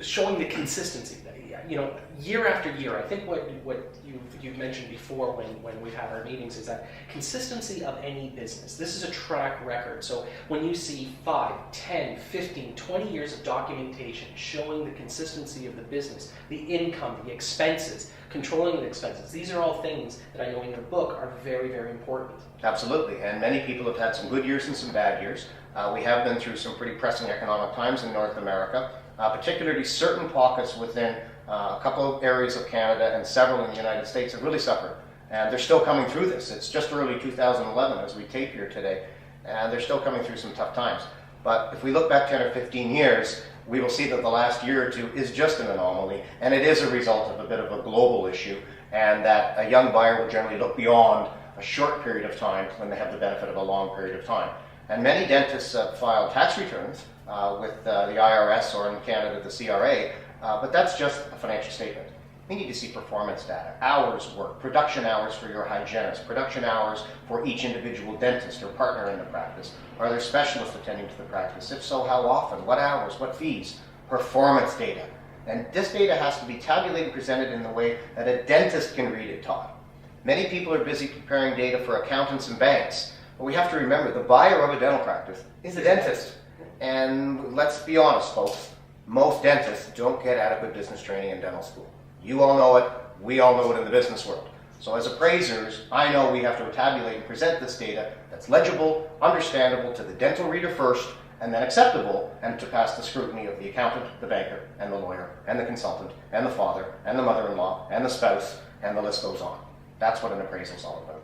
showing the consistency. You know, year after year, I think what you've mentioned before when we've had our meetings is that consistency of any business. This is a track record. So when you see 5, 10, 15, 20 years of documentation showing the consistency of the business, the income, the expenses, controlling the expenses, these are all things that I know in your book are very, very important. Absolutely, and many people have had some good years and some bad years. We have been through some pretty pressing economic times in North America, particularly certain pockets within a couple of areas of Canada and several in the United States have really suffered. And they're still coming through this. It's just early 2011 as we tape here today, and they're still coming through some tough times. But if we look back 10 or 15 years, we will see that the last year or two is just an anomaly, and it is a result of a bit of a global issue, and that a young buyer will generally look beyond a short period of time when they have the benefit of a long period of time. And many dentists file tax returns with the IRS or in Canada the CRA, but that's just a financial statement. We need to see performance data, hours worked, production hours for your hygienist, production hours for each individual dentist or partner in the practice. Are there specialists attending to the practice? If so, how often? What hours? What fees? Performance data. And this data has to be tabulated and presented in the way that a dentist can read it, Todd. Many people are busy preparing data for accountants and banks, but we have to remember the buyer of a dental practice is the dentist. And let's be honest, folks, most dentists don't get adequate business training in dental school. You all know it, we all know it in the business world. So as appraisers, I know we have to tabulate and present this data that's legible, understandable to the dental reader first, and then acceptable and to pass the scrutiny of the accountant, the banker, and the lawyer, and the consultant, and the father, and the mother-in-law, and the spouse, and the list goes on. That's what an appraisal is all about.